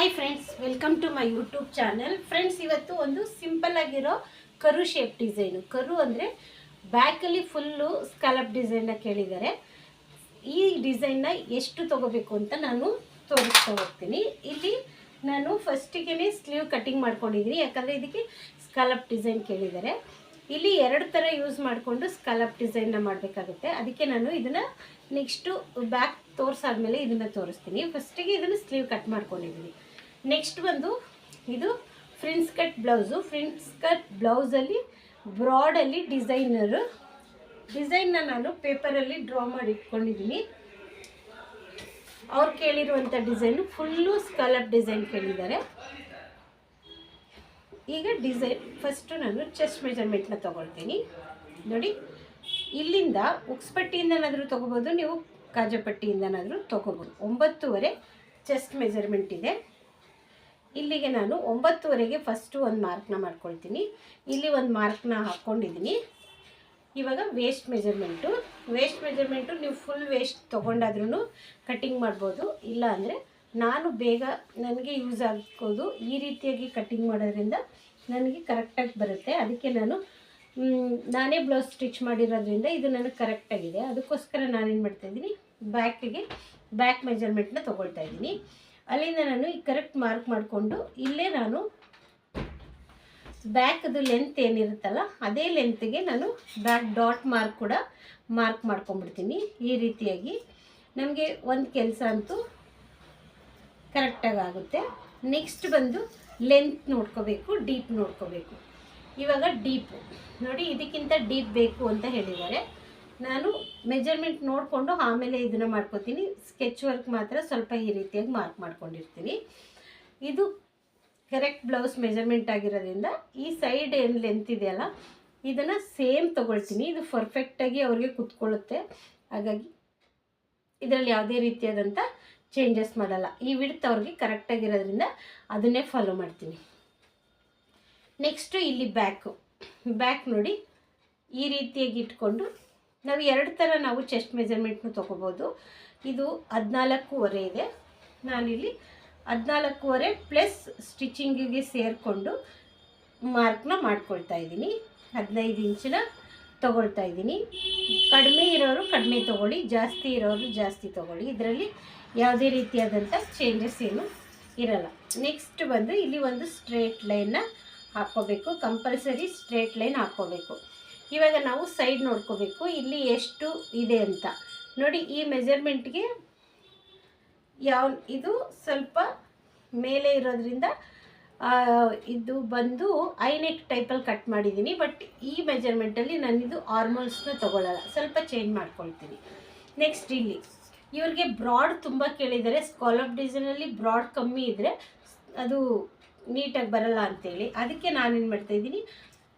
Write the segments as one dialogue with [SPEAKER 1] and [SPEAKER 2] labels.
[SPEAKER 1] Hi friends, welcome to my YouTube channel. Friends, ಇವತ್ತು ಒಂದು simple ಆಗಿರೋ ಕರು ಶೇಪ್ ಡಿಸೈನು. ಕರು ಅಂದರೆ ಬ್ಯಾಕಲ್ಲಿ ಫುಲ್ಲು ಸ್ಕ್ಯಾಲಪ್ ಡಿಸೈನ್ನ ಕೇಳಿದ್ದಾರೆ. ಈ ಡಿಸೈನ್ನ ಎಷ್ಟು ತೊಗೋಬೇಕು ಅಂತ ನಾನು ತೋರಿಸ್ತಾ ಹೋಗ್ತೀನಿ. ಇಲ್ಲಿ ನಾನು ಫಸ್ಟಿಗೆ ಸ್ಲೀವ್ ಕಟ್ಟಿಂಗ್ ಮಾಡ್ಕೊಂಡಿದ್ದೀನಿ, ಯಾಕಂದರೆ ಇದಕ್ಕೆ ಸ್ಕ್ಯಾಲಪ್ ಡಿಸೈನ್ ಕೇಳಿದ್ದಾರೆ. ಇಲ್ಲಿ ಎರಡು ಥರ ಯೂಸ್ ಮಾಡಿಕೊಂಡು ಸ್ಕ್ಯಾಲಪ್ ಡಿಸೈನ್ನ ಮಾಡಬೇಕಾಗುತ್ತೆ. ಅದಕ್ಕೆ ನಾನು ಇದನ್ನು ನೆಕ್ಸ್ಟು ಬ್ಯಾಕ್ ತೋರಿಸಾದ್ಮೇಲೆ ಇದನ್ನು ತೋರಿಸ್ತೀನಿ. ಫಸ್ಟಿಗೆ ಇದನ್ನು ಸ್ಲೀವ್ ಕಟ್ ಮಾಡ್ಕೊಂಡಿದ್ದೀನಿ. ನೆಕ್ಸ್ಟ್ ಬಂದು ಇದು ಫ್ರಿನ್ಸ್ ಕಟ್ ಬ್ಲೌಸು. ಫ್ರಿನ್ಸ್ ಕಟ್ ಬ್ಲೌಸಲ್ಲಿ ಬ್ರಾಡಲ್ಲಿ ಡಿಸೈನ್ನ ನಾನು ಪೇಪರಲ್ಲಿ ಡ್ರಾ ಮಾಡಿ ಇಟ್ಕೊಂಡಿದ್ದೀನಿ. ಅವ್ರು ಕೇಳಿರುವಂಥ ಡಿಸೈನು ಫುಲ್ಲು ಸ್ಕ್ಯಾಲಪ್ ಡಿಸೈನ್ ಕೇಳಿದ್ದಾರೆ. ಈಗ ಡಿಸೈನ್ ಫಸ್ಟು ನಾನು ಚೆಸ್ಟ್ ಮೆಜರ್ಮೆಂಟ್ನ ತೊಗೊಳ್ತೀನಿ. ನೋಡಿ, ಇಲ್ಲಿಂದ ಉಕ್ಸ್ಪಟ್ಟಿಯಿಂದನಾದರೂ ತೊಗೋಬೋದು, ನೀವು ಕಾಜಪಟ್ಟಿಯಿಂದನಾದರೂ ತೊಗೋಬೋದು. 9.5 ಚೆಸ್ಟ್ ಮೆಜರ್ಮೆಂಟ್ ಇದೆ. ಇಲ್ಲಿಗೆ ನಾನು 9.5ಗೆ ಫಸ್ಟು ಒಂದು ಮಾರ್ಕ್ನ ಮಾಡ್ಕೊಳ್ತೀನಿ. ಇಲ್ಲಿ ಒಂದು ಮಾರ್ಕ್ನ ಹಾಕ್ಕೊಂಡಿದ್ದೀನಿ. ಇವಾಗ ವೇಸ್ಟ್ ಮೆಜರ್ಮೆಂಟು ನೀವು ಫುಲ್ ವೇಸ್ಟ್ ತೊಗೊಂಡಾದ್ರೂ ಕಟ್ಟಿಂಗ್ ಮಾಡ್ಬೋದು. ಇಲ್ಲ ಅಂದರೆ ನಾನು ಬೇಗ ನನಗೆ ಯೂಸ್ ಆಗೋದು ಈ ರೀತಿಯಾಗಿ ಕಟ್ಟಿಂಗ್ ಮಾಡೋದ್ರಿಂದ ನನಗೆ ಕರೆಕ್ಟಾಗಿ ಬರುತ್ತೆ. ಅದಕ್ಕೆ ನಾನೇ ಬ್ಲೌಸ್ ಸ್ಟಿಚ್ ಮಾಡಿರೋದ್ರಿಂದ ಇದು ನನಗೆ ಕರೆಕ್ಟಾಗಿದೆ. ಅದಕ್ಕೋಸ್ಕರ ನಾನೇನು ಮಾಡ್ತಾಯಿದ್ದೀನಿ, ಬ್ಯಾಕ್ ಮೆಜರ್ಮೆಂಟ್ನ ತೊಗೊಳ್ತಾ ಇದ್ದೀನಿ. ಅಲ್ಲಿಂದ ನಾನು ಈ ಕರೆಕ್ಟ್ ಮಾರ್ಕ್ ಮಾಡಿಕೊಂಡು ಇಲ್ಲೇ ನಾನು ಬ್ಯಾಕ್ದು ಲೆಂತ್ ಏನಿರುತ್ತಲ್ಲ ಅದೇ ಲೆಂತ್ಗೆ ನಾನು ಬ್ಯಾಕ್ ಡಾಟ್ ಮಾರ್ಕ್ ಕೂಡ ಮಾರ್ಕ್ ಮಾಡ್ಕೊಂಡ್ಬಿಡ್ತೀನಿ. ಈ ರೀತಿಯಾಗಿ ನಮಗೆ ಒಂದು ಕೆಲಸ ಅಂತೂ ಕರೆಕ್ಟಾಗಿ ಆಗುತ್ತೆ. ನೆಕ್ಸ್ಟ್ ಬಂದು ಲೆಂತ್ ನೋಡ್ಕೋಬೇಕು, ಡೀಪ್ ನೋಡ್ಕೋಬೇಕು. ಇವಾಗ ಡೀಪು ನೋಡಿ, ಇದಕ್ಕಿಂತ ಡೀಪ್ ಬೇಕು ಅಂತ ಹೇಳಿದ್ದಾರೆ. ನಾನು ಮೆಜರ್ಮೆಂಟ್ ನೋಡಿಕೊಂಡು ಆಮೇಲೆ ಇದನ್ನು ಮಾಡ್ಕೋತೀನಿ. ಸ್ಕೆಚ್ ವರ್ಕ್ ಮಾತ್ರ ಸ್ವಲ್ಪ ಈ ರೀತಿಯಾಗಿ ಮಾರ್ಕ್ ಮಾಡ್ಕೊಂಡಿರ್ತೀನಿ. ಇದು ಕರೆಕ್ಟ್ ಬ್ಲೌಸ್ ಮೆಜರ್ಮೆಂಟ್ ಆಗಿರೋದ್ರಿಂದ ಈ ಸೈಡ್ ಏನು ಲೆಂತ್ ಇದೆಯಲ್ಲ ಇದನ್ನು ಸೇಮ್ ತೊಗೊಳ್ತೀನಿ. ಇದು ಪರ್ಫೆಕ್ಟಾಗಿ ಅವ್ರಿಗೆ ಕೂತ್ಕೊಳ್ಳುತ್ತೆ. ಹಾಗಾಗಿ ಇದರಲ್ಲಿ ಯಾವುದೇ ರೀತಿಯಾದಂಥ ಚೇಂಜಸ್ ಮಾಡಲ್ಲ. ಈ ವಿಡ್ತ್ ಅವ್ರಿಗೆ ಕರೆಕ್ಟಾಗಿರೋದ್ರಿಂದ ಅದನ್ನೇ ಫಾಲೋ ಮಾಡ್ತೀನಿ. ನೆಕ್ಸ್ಟು ಇಲ್ಲಿ ಬ್ಯಾಕ್ ನೋಡಿ, ಈ ರೀತಿಯಾಗಿ ಇಟ್ಕೊಂಡು ನಾವು ಎರಡು ಥರ ನಾವು ಚೆಸ್ಟ್ ಮೆಜರ್ಮೆಂಟ್ನು ತೊಗೋಬೋದು. ಇದು 14.5 ಇದೆ. ನಾನಿಲ್ಲಿ 14.5 ಪ್ಲಸ್ ಸ್ಟಿಚಿಂಗಿಗೆ ಸೇರಿಕೊಂಡು ಮಾರ್ಕ್ನ ಮಾಡ್ಕೊಳ್ತಾ ಇದ್ದೀನಿ. 15 ಇಂಚಿನ ತೊಗೊಳ್ತಾ ಇದ್ದೀನಿ. ಕಡಿಮೆ ಇರೋರು ಕಡಿಮೆ ತೊಗೊಳ್ಳಿ, ಜಾಸ್ತಿ ಇರೋರು ಜಾಸ್ತಿ ತೊಗೊಳ್ಳಿ. ಇದರಲ್ಲಿ ಯಾವುದೇ ರೀತಿಯಾದಂಥ ಚೇಂಜಸ್ ಏನು ಇರಲ್ಲ. ನೆಕ್ಸ್ಟ್ ಬಂದು ಇಲ್ಲಿ ಒಂದು ಸ್ಟ್ರೇಟ್ ಲೈನ್ನ ಹಾಕ್ಕೋಬೇಕು. ಕಂಪಲ್ಸರಿ ಸ್ಟ್ರೇಟ್ ಲೈನ್ ಹಾಕ್ಕೋಬೇಕು. ಇವಾಗ ನಾವು ಸೈಡ್ ನೋಡ್ಕೋಬೇಕು, ಇಲ್ಲಿ ಎಷ್ಟು ಇದೆ ಅಂತ ನೋಡಿ. ಈ ಮೆಜರ್ಮೆಂಟ್ಗೆ ಇದು ಸ್ವಲ್ಪ ಮೇಲೆ ಇರೋದ್ರಿಂದ ಇದು ಬಂದು ಐನೆಕ್ ಟೈಪಲ್ಲಿ ಕಟ್ ಮಾಡಿದ್ದೀನಿ. ಬಟ್ ಈ ಮೆಜರ್ಮೆಂಟಲ್ಲಿ ನಾನಿದು ಆರ್ಮೋಲ್ಸ್ನ ತೊಗೊಳ್ಳಲ್ಲ, ಸ್ವಲ್ಪ ಚೇಂಜ್ ಮಾಡ್ಕೊಳ್ತೀನಿ. ನೆಕ್ಸ್ಟ್ ಇಲ್ಲಿ ಇವ್ರಿಗೆ ಬ್ರಾಡ್ ತುಂಬ ಕೇಳಿದ್ದಾರೆ. ಸ್ಕಾಲಪ್ ಡಿಸೈನಲ್ಲಿ ಬ್ರಾಡ್ ಕಮ್ಮಿ ಇದ್ದರೆ ಅದು ನೀಟಾಗಿ ಬರಲ್ಲ ಅಂತೇಳಿ ಅದಕ್ಕೆ ನಾನೇನು ಮಾಡ್ತಾಯಿದ್ದೀನಿ,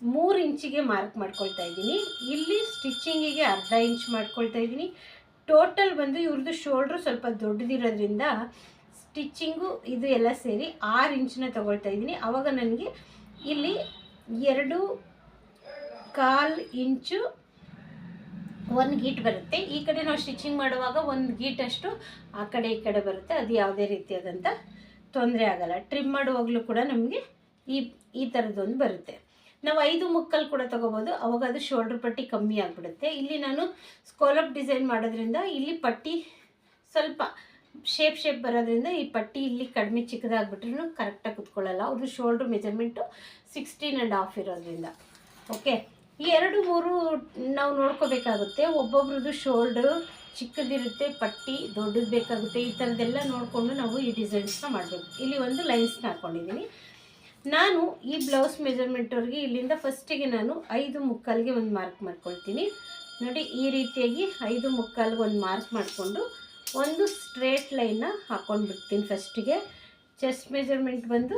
[SPEAKER 1] 3 ಇಂಚಿಗೆ ಮಾರ್ಕ್ ಮಾಡ್ಕೊಳ್ತಾ ಇದ್ದೀನಿ. ಇಲ್ಲಿ ಸ್ಟಿಚಿಂಗಿಗೆ ಅರ್ಧ ಇಂಚ್ ಮಾಡ್ಕೊಳ್ತಾ ಇದ್ದೀನಿ. ಟೋಟಲ್ ಬಂದು ಇವ್ರದ್ದು ಶೋಲ್ಡ್ರು ಸ್ವಲ್ಪ ದೊಡ್ಡದಿರೋದ್ರಿಂದ ಸ್ಟಿಚಿಂಗು ಇದು ಎಲ್ಲ ಸೇರಿ 6 ಇಂಚನ್ನ ತೊಗೊಳ್ತಾ ಇದ್ದೀನಿ. ಆವಾಗ ನನಗೆ ಇಲ್ಲಿ 2.25 ಇಂಚು ಒಂದು ಗೀಟ್ ಬರುತ್ತೆ. ಈ ಕಡೆ ನಾವು ಸ್ಟಿಚಿಂಗ್ ಮಾಡುವಾಗ ಒಂದು ಗೀಟಷ್ಟು ಆ ಕಡೆ ಈ ಕಡೆ ಬರುತ್ತೆ. ಅದು ಯಾವುದೇ ರೀತಿಯಾದಂಥ ತೊಂದರೆ ಆಗಲ್ಲ. ಟ್ರಿಮ್ ಮಾಡುವಾಗಲೂ ಕೂಡ ನಮಗೆ ಈ ಥರದ್ದೊಂದು ಬರುತ್ತೆ. ನಾವು 5 ಮುಕ್ಕಲ್ ಕೂಡ ತೊಗೋಬೋದು, ಅವಾಗ ಅದು ಶೋಲ್ಡ್ರ್ ಪಟ್ಟಿ ಕಮ್ಮಿ ಆಗಿಬಿಡುತ್ತೆ. ಇಲ್ಲಿ ನಾನು ಸ್ಕಾಲಪ್ ಡಿಸೈನ್ ಮಾಡೋದ್ರಿಂದ ಇಲ್ಲಿ ಪಟ್ಟಿ ಸ್ವಲ್ಪ ಶೇಪ್ ಬರೋದ್ರಿಂದ ಈ ಪಟ್ಟಿ ಇಲ್ಲಿ ಕಡಿಮೆ ಚಿಕ್ಕದಾಗ್ಬಿಟ್ರೂ ಕರೆಕ್ಟಾಗಿ ಕುತ್ಕೊಳ್ಳಲ್ಲ. ಅವ್ರದ್ದು ಶೋಲ್ಡ್ರ್ ಮೆಜರ್ಮೆಂಟು 16.5 ಇರೋದ್ರಿಂದ. ಓಕೆ, ಈ 2-3 ನಾವು ನೋಡ್ಕೋಬೇಕಾಗುತ್ತೆ. ಒಬ್ಬೊಬ್ರದ್ದು ಶೋಲ್ಡ್ರು ಚಿಕ್ಕದಿರುತ್ತೆ, ಪಟ್ಟಿ ದೊಡ್ಡದು ಬೇಕಾಗುತ್ತೆ. ಈ ಥರದ್ದೆಲ್ಲ ನೋಡಿಕೊಂಡು ನಾವು ಈ ಡಿಸೈನ್ಸ್ನ ಮಾಡಬೇಕು. ಇಲ್ಲಿ ಒಂದು ಲೈನ್ಸ್ನ ಹಾಕ್ಕೊಂಡಿದ್ದೀನಿ. ನಾನು ಈ ಬ್ಲೌಸ್ ಮೆಜರ್ಮೆಂಟ್ವರೆಗೆ ಇಲ್ಲಿಂದ ಫಸ್ಟಿಗೆ ನಾನು 5 ಮುಕ್ಕಾಲ್ಗೆ ಒಂದು ಮಾರ್ಕ್ ಮಾಡ್ಕೊಳ್ತೀನಿ. ನೋಡಿ, ಈ ರೀತಿಯಾಗಿ 5 ಮುಕ್ಕಾಲ್ಗೆ ಒಂದು ಮಾರ್ಕ್ ಮಾಡಿಕೊಂಡು ಒಂದು ಸ್ಟ್ರೇಟ್ ಲೈನ್ನ ಹಾಕ್ಕೊಂಡ್ಬಿಡ್ತೀನಿ. ಫಸ್ಟಿಗೆ ಚೆಸ್ಟ್ ಮೆಜರ್ಮೆಂಟ್ ಬಂದು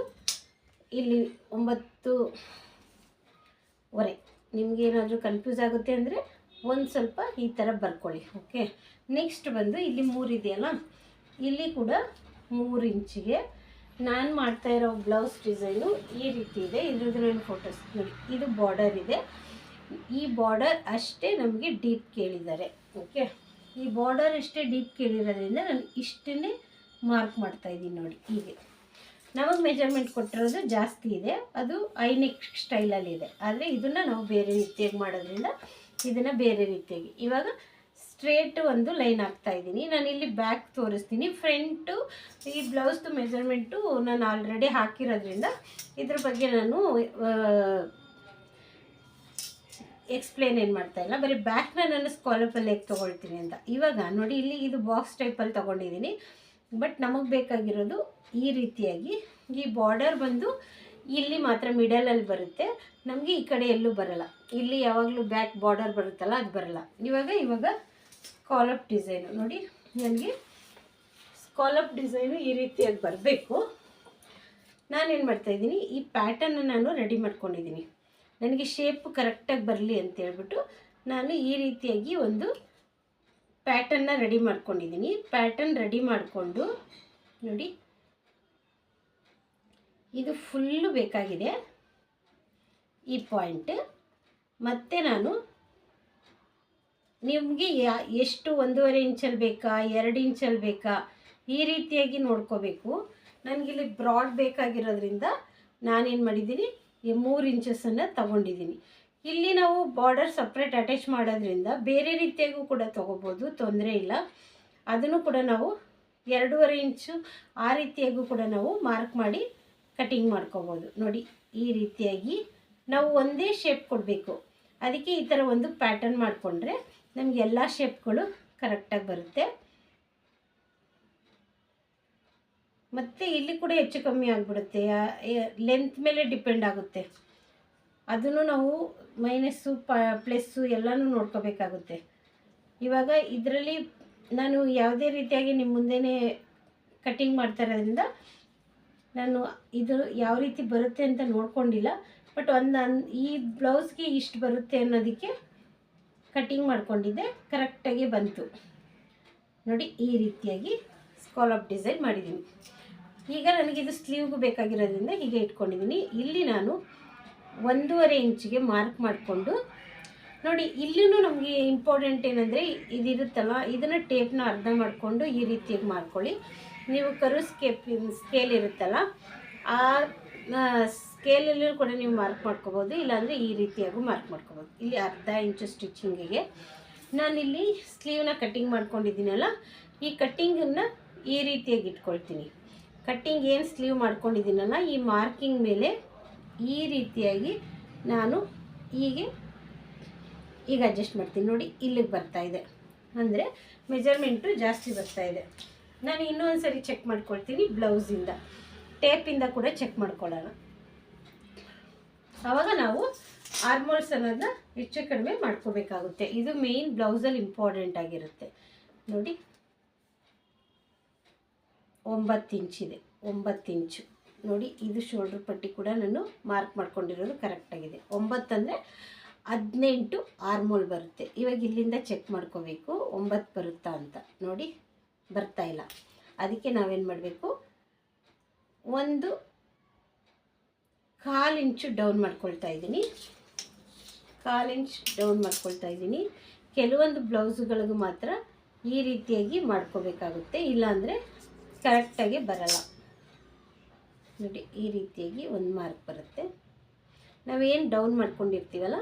[SPEAKER 1] ಇಲ್ಲಿ 9.5. ನಿಮಗೇನಾದರೂ ಕನ್ಫ್ಯೂಸ್ ಆಗುತ್ತೆ ಅಂದರೆ ಒಂದು ಸ್ವಲ್ಪ ಈ ಥರ ಬರ್ಕೊಳ್ಳಿ. ಓಕೆ, ನೆಕ್ಸ್ಟ್ ಬಂದು ಇಲ್ಲಿ 3 ಇದೆಯಲ್ಲ, ಇಲ್ಲಿ ಕೂಡ 3 ಇಂಚಿಗೆ ನಾನು ಮಾಡ್ತಾಯಿರೋ ಬ್ಲೌಸ್ ಡಿಸೈನು ಈ ರೀತಿ ಇದೆ. ಇದ್ರದ್ದು ನಾನು ಫೋಟೋಸ್ ನೋಡಿ. ಇದು ಬಾರ್ಡರ್ ಇದೆ. ಈ ಬಾರ್ಡರ್ ಅಷ್ಟೇ ನಮಗೆ ಡೀಪ್ ಕೇಳಿದ್ದಾರೆ. ಓಕೆ, ಈ ಬಾರ್ಡರ್ ಅಷ್ಟೇ ಡೀಪ್ ಕೇಳಿರೋದ್ರಿಂದ ನಾನು ಇಷ್ಟನ್ನೇ ಮಾರ್ಕ್ ಮಾಡ್ತಾಯಿದ್ದೀನಿ ನೋಡಿ. ಹೀಗೆ ನಮಗೆ ಮೆಜರ್ಮೆಂಟ್ ಕೊಟ್ಟಿರೋದು ಜಾಸ್ತಿ ಇದೆ, ಅದು ಐನೆಕ್ ಸ್ಟೈಲಲ್ಲಿದೆ. ಆದರೆ ಇದನ್ನು ನಾವು ಬೇರೆ ರೀತಿಯಾಗಿ ಮಾಡೋದ್ರಿಂದ ಇದನ್ನು ಬೇರೆ ರೀತಿಯಾಗಿ ಇವಾಗ ಸ್ಟ್ರೇಟ್ ಒಂದು ಲೈನ್ ಹಾಕ್ತಾ ಇದ್ದೀನಿ. ನಾನಿಲ್ಲಿ ಬ್ಯಾಕ್ ತೋರಿಸ್ತೀನಿ. ಫ್ರಂಟು ಈ ಬ್ಲೌಸ್ದು ಮೆಜರ್ಮೆಂಟು ನಾನು ಆಲ್ರೆಡಿ ಹಾಕಿರೋದ್ರಿಂದ ಇದ್ರ ಬಗ್ಗೆ ನಾನು ಎಕ್ಸ್ಪ್ಲೇನ್ ಏನು ಮಾಡ್ತಾ ಇಲ್ಲ. ಬರೀ ಬ್ಯಾಕ್ನ ನಾನು ಸ್ಕಾಲಪಲ್ಲಿ ಹೇಗೆ ತೊಗೊಳ್ತೀನಿ ಅಂತ. ಇವಾಗ ನೋಡಿ, ಇಲ್ಲಿ ಇದು ಬಾಕ್ಸ್ ಟೈಪಲ್ಲಿ ತೊಗೊಂಡಿದ್ದೀನಿ. ಬಟ್ ನಮಗೆ ಬೇಕಾಗಿರೋದು ಈ ರೀತಿಯಾಗಿ ಈ ಬಾರ್ಡರ್ ಬಂದು ಇಲ್ಲಿ ಮಾತ್ರ ಮಿಡಲಲ್ಲಿ ಬರುತ್ತೆ, ನಮಗೆ ಈ ಕಡೆ ಎಲ್ಲೂ ಬರಲ್ಲ. ಇಲ್ಲಿ ಯಾವಾಗಲೂ ಬ್ಯಾಕ್ ಬಾರ್ಡರ್ ಬರುತ್ತಲ್ಲ, ಅದು ಬರಲ್ಲ. ಇವಾಗ ಸ್ಕಾಲಪ್ ಡಿಸೈನು ನೋಡಿ, ನನಗೆ ಸ್ಕಾಲಪ್ ಡಿಸೈನು ಈ ರೀತಿಯಾಗಿ ಬರಬೇಕು. ನಾನೇನು ಮಾಡ್ತಾಯಿದ್ದೀನಿ, ಈ ಪ್ಯಾಟರ್ನ ನಾನು ರೆಡಿ ಮಾಡ್ಕೊಂಡಿದ್ದೀನಿ. ನನಗೆ ಶೇಪ್ ಕರೆಕ್ಟಾಗಿ ಬರಲಿ ಅಂತೇಳ್ಬಿಟ್ಟು ನಾನು ಈ ರೀತಿಯಾಗಿ ಒಂದು ಪ್ಯಾಟರ್ನ ರೆಡಿ ಮಾಡ್ಕೊಂಡಿದ್ದೀನಿ. ಪ್ಯಾಟರ್ನ್ ರೆಡಿ ಮಾಡಿಕೊಂಡು ನೋಡಿ, ಇದು ಫುಲ್ಲು ಬೇಕಾಗಿದೆ ಈ ಪಾಯಿಂಟ್. ಮತ್ತು ನಾನು ನಿಮಗೆ ಎಷ್ಟು 1.5 ಇಂಚಲ್ಲಿ ಬೇಕಾ, 2 ಇಂಚಲ್ಲಿ ಬೇಕಾ, ಈ ರೀತಿಯಾಗಿ ನೋಡ್ಕೋಬೇಕು. ನನಗಿಲ್ಲಿ ಬ್ರಾಡ್ ಬೇಕಾಗಿರೋದ್ರಿಂದ ನಾನೇನು ಮಾಡಿದ್ದೀನಿ, 3 ಇಂಚಸ್ಸನ್ನು ತಗೊಂಡಿದ್ದೀನಿ. ಇಲ್ಲಿ ನಾವು ಬಾರ್ಡರ್ ಸಪ್ರೇಟ್ ಅಟ್ಯಾಚ್ ಮಾಡೋದ್ರಿಂದ ಬೇರೆ ರೀತಿಯಾಗೂ ಕೂಡ ತೊಗೋಬೋದು, ತೊಂದರೆ ಇಲ್ಲ. ಅದನ್ನು ಕೂಡ ನಾವು 2.5 ಇಂಚು ಆ ರೀತಿಯಾಗೂ ಕೂಡ ನಾವು ಮಾರ್ಕ್ ಮಾಡಿ ಕಟಿಂಗ್ ಮಾಡ್ಕೋಬೋದು. ನೋಡಿ, ಈ ರೀತಿಯಾಗಿ ನಾವು ಒಂದೇ ಶೇಪ್ ಕೊಡಬೇಕು. ಅದಕ್ಕೆ ಈ ಥರ ಒಂದು ಪ್ಯಾಟರ್ನ್ ಮಾಡಿಕೊಂಡ್ರೆ ನಮಗೆ ಎಲ್ಲ ಶೇಪ್ಗಳು ಕರೆಕ್ಟಾಗಿ ಬರುತ್ತೆ. ಮತ್ತು ಇಲ್ಲಿ ಕೂಡ ಹೆಚ್ಚು ಕಮ್ಮಿ ಆಗಿಬಿಡುತ್ತೆ, ಲೆಂತ್ ಮೇಲೆ ಡಿಪೆಂಡ್ ಆಗುತ್ತೆ. ಅದನ್ನು ನಾವು ಮೈನಸ್ಸು ಪ್ಲಸ್ಸು ಎಲ್ಲನೂ ನೋಡ್ಕೋಬೇಕಾಗುತ್ತೆ. ಇವಾಗ ಇದರಲ್ಲಿ ನಾನು ಯಾವುದೇ ರೀತಿಯಾಗಿ ನಿಮ್ಮ ಮುಂದೆನೇ ಕಟಿಂಗ್ ಮಾಡ್ತಾ ಇರೋದ್ರಿಂದ ನಾನು ಇದು ಯಾವ ರೀತಿ ಬರುತ್ತೆ ಅಂತ ನೋಡ್ಕೊಂಡಿಲ್ಲ. ಬಟ್ ಈ ಬ್ಲೌಸ್ಗೆ ಇಷ್ಟು ಬರುತ್ತೆ ಅನ್ನೋದಕ್ಕೆ ಕಟಿಂಗ್ ಮಾಡ್ಕೊಂಡಿದ್ದೆ, ಕರೆಕ್ಟಾಗಿ ಬಂತು. ನೋಡಿ, ಈ ರೀತಿಯಾಗಿ ಸ್ಕಾಲಪ್ ಡಿಸೈನ್ ಮಾಡಿದ್ದೀನಿ. ಈಗ ನನಗಿದು ಸ್ಲೀವ್ಗೂ ಬೇಕಾಗಿರೋದ್ರಿಂದ ಹೀಗೆ ಇಟ್ಕೊಂಡಿದ್ದೀನಿ. ಇಲ್ಲಿ ನಾನು 1.5 ಇಂಚಿಗೆ ಮಾರ್ಕ್ ಮಾಡಿಕೊಂಡು ನೋಡಿ, ಇಲ್ಲೂ ನಮಗೆ ಇಂಪಾರ್ಟೆಂಟ್ ಏನಂದರೆ ಇದಿರುತ್ತಲ್ಲ, ಇದನ್ನು ಟೇಪ್ನ ಅರ್ಧ ಮಾಡಿಕೊಂಡು ಈ ರೀತಿಯಾಗಿ ಮಾಡ್ಕೊಳ್ಳಿ. ನೀವು ಕರು ಸ್ಕೇಲ್ ಇರುತ್ತಲ್ಲ, ಆ ಸ್ಕೇಲಲ್ಲೂ ಕೂಡ ನೀವು ಮಾರ್ಕ್ ಮಾಡ್ಕೋಬೋದು, ಇಲ್ಲಾಂದರೆ ಈ ರೀತಿಯಾಗೂ ಮಾರ್ಕ್ ಮಾಡ್ಕೋಬೋದು. ಇಲ್ಲಿ 1/2 ಇಂಚು ಸ್ಟಿಚಿಂಗಿಗೆ ನಾನಿಲ್ಲಿ ಸ್ಲೀವ್ನ ಕಟ್ಟಿಂಗ್ ಮಾಡ್ಕೊಂಡಿದ್ದೀನಲ್ಲ, ಈ ಕಟ್ಟಿಂಗನ್ನು ಈ ರೀತಿಯಾಗಿ ಇಟ್ಕೊಳ್ತೀನಿ. ಕಟ್ಟಿಂಗ್ ಏನು ಸ್ಲೀವ್ ಮಾಡ್ಕೊಂಡಿದ್ದೀನಲ್ಲ, ಈ ಮಾರ್ಕಿಂಗ್ ಮೇಲೆ ಈ ರೀತಿಯಾಗಿ ನಾನು ಈಗ ಅಡ್ಜಸ್ಟ್ ಮಾಡ್ತೀನಿ. ನೋಡಿ, ಇಲ್ಲಿಗೆ ಬರ್ತಾಯಿದೆ, ಅಂದರೆ ಮೆಜರ್ಮೆಂಟು ಜಾಸ್ತಿ ಬರ್ತಾಯಿದೆ. ನಾನು ಇನ್ನೊಂದು ಸರಿ ಚೆಕ್ ಮಾಡ್ಕೊಳ್ತೀನಿ, ಬ್ಲೌಸಿಂದ ಟೇಪಿಂದ ಕೂಡ ಚೆಕ್ ಮಾಡ್ಕೊಳ್ಳೋಣ. ಆವಾಗ ನಾವು ಆರ್ಮೋಲ್ಸ್ ಅನ್ನೋದನ್ನ ಹೆಚ್ಚು ಕಡಿಮೆ ಮಾಡ್ಕೋಬೇಕಾಗುತ್ತೆ. ಇದು ಮೇಯ್ನ್ ಬ್ಲೌಸಲ್ಲಿ ಇಂಪಾರ್ಟೆಂಟ್ ಆಗಿರುತ್ತೆ. ನೋಡಿ, 9 ಇಂಚಿದೆ, 9 ಇಂಚು. ನೋಡಿ, ಇದು ಶೋಲ್ಡ್ರ್ ಪಟ್ಟಿ ಕೂಡ ನಾನು ಮಾರ್ಕ್ ಮಾಡ್ಕೊಂಡಿರೋದು ಕರೆಕ್ಟಾಗಿದೆ. 9 ಅಂದರೆ 18 ಆರ್ಮೋಲ್ ಬರುತ್ತೆ. ಇವಾಗ ಇಲ್ಲಿಂದ ಚೆಕ್ ಮಾಡ್ಕೋಬೇಕು 9 ಬರುತ್ತಾ ಅಂತ. ನೋಡಿ, ಬರ್ತಾ ಇಲ್ಲ. ಅದಕ್ಕೆ ನಾವೇನು ಮಾಡಬೇಕು, 1/4 ಇಂಚು ಡೌನ್ ಮಾಡ್ಕೊಳ್ತಾ ಇದ್ದೀನಿ. 1/4 ಇಂಚ್ ಡೌನ್ ಮಾಡ್ಕೊಳ್ತಾ ಇದ್ದೀನಿ. ಕೆಲವೊಂದು ಬ್ಲೌಸುಗಳಿಗೂ ಮಾತ್ರ ಈ ರೀತಿಯಾಗಿ ಮಾಡ್ಕೋಬೇಕಾಗುತ್ತೆ, ಇಲ್ಲಾಂದರೆ ಕರೆಕ್ಟಾಗಿ ಬರಲ್ಲ. ನೋಡಿ, ಈ ರೀತಿಯಾಗಿ ಒಂದು ಮಾರ್ಕ್ ಬರುತ್ತೆ. ನಾವೇನು ಡೌನ್ ಮಾಡ್ಕೊಂಡಿರ್ತೀವಲ್ಲ,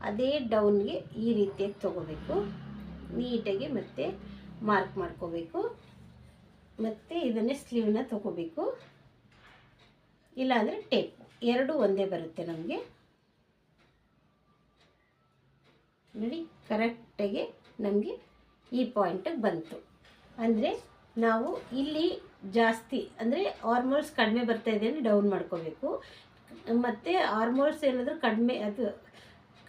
[SPEAKER 1] ಅದೇ ಡೌನ್ಗೆ ಈ ರೀತಿಯಾಗಿ ತೊಗೋಬೇಕು. ನೀಟಾಗಿ ಮತ್ತೆ ಮಾರ್ಕ್ ಮಾಡ್ಕೋಬೇಕು. ಮತ್ತು ಇದನ್ನೇ ಸ್ಲೀವ್ನ ತೊಗೋಬೇಕು, ಇಲ್ಲಾಂದರೆ ಟೇಪ್, ಎರಡೂ ಒಂದೇ ಬರುತ್ತೆ ನಮಗೆ. ನೋಡಿ, ಕರೆಕ್ಟಾಗಿ ನಮಗೆ ಈ ಪಾಯಿಂಟಿಗೆ ಬಂತು. ಅಂದರೆ ನಾವು ಇಲ್ಲಿ ಜಾಸ್ತಿ ಅಂದರೆ ಆರ್ಮೋಲ್ಸ್ ಕಡಿಮೆ ಬರ್ತಾಯಿದೆ ಅಂದರೆ ಡೌನ್ ಮಾಡ್ಕೋಬೇಕು. ಮತ್ತು ಆರ್ಮೋಲ್ಸ್ ಏನಾದರೂ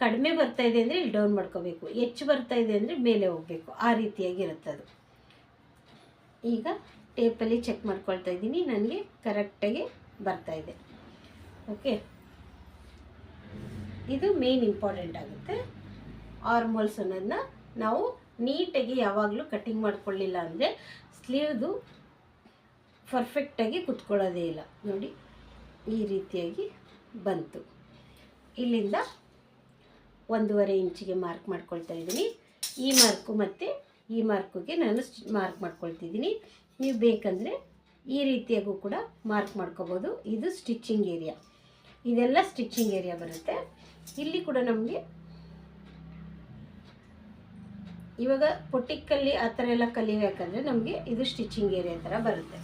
[SPEAKER 1] ಕಡಿಮೆ ಬರ್ತಾಯಿದೆ ಅಂದರೆ ಇಲ್ಲಿ ಡೌನ್ ಮಾಡ್ಕೋಬೇಕು. ಹೆಚ್ಚು ಬರ್ತಾಯಿದೆ ಅಂದರೆ ಮೇಲೆ ಹೋಗಬೇಕು. ಆ ರೀತಿಯಾಗಿರುತ್ತೆ ಅದು. ಈಗ ಟೇಪಲ್ಲಿ ಚೆಕ್ ಮಾಡ್ಕೊಳ್ತಾ ಇದ್ದೀನಿ, ನನಗೆ ಕರೆಕ್ಟಾಗಿ ಬರ್ತಾಯಿದೆ. ಓಕೆ, ಇದು ಮೇನ್ ಇಂಪಾರ್ಟೆಂಟ್ ಆಗುತ್ತೆ. ಆರ್ಮೋಲ್ಸ್ ಅನ್ನೋದನ್ನ ನಾವು ನೀಟಾಗಿ ಯಾವಾಗಲೂ ಕಟ್ಟಿಂಗ್ ಮಾಡ್ಕೊಳ್ಳಿಲ್ಲ ಅಂದರೆ ಸ್ಲೀವ್ದು ಪರ್ಫೆಕ್ಟಾಗಿ ಕುತ್ಕೊಳ್ಳೋದೇ ಇಲ್ಲ. ನೋಡಿ, ಈ ರೀತಿಯಾಗಿ ಬಂತು. ಇಲ್ಲಿಂದ 1.5 ಇಂಚಿಗೆ ಮಾರ್ಕ್ ಮಾಡ್ಕೊಳ್ತಾ ಇದ್ದೀನಿ. ಈ ಮಾರ್ಕು ಮತ್ತು ಈ ಮಾರ್ಕಿಗೆ ನಾನು ಮಾರ್ಕ್ ಮಾಡ್ಕೊಳ್ತಿದ್ದೀನಿ. ನೀವು ಬೇಕಂದರೆ ಈ ರೀತಿಯಾಗೂ ಕೂಡ ಮಾರ್ಕ್ ಮಾಡ್ಕೋಬೋದು. ಇದು ಸ್ಟಿಚಿಂಗ್ ಏರಿಯಾ, ಇದೆಲ್ಲ ಸ್ಟಿಚಿಂಗ್ ಏರಿಯಾ ಬರುತ್ತೆ. ಇಲ್ಲಿ ಕೂಡ ನಮಗೆ ಇವಾಗ ಪೊಟ್ಟಿಕ್ಕಲ್ಲಿ ಆ ಥರ ಎಲ್ಲ ಕಲಿಬೇಕಂದ್ರೆ ನಮಗೆ ಇದು ಸ್ಟಿಚಿಂಗ್ ಏರಿಯಾ ಥರ ಬರುತ್ತೆ.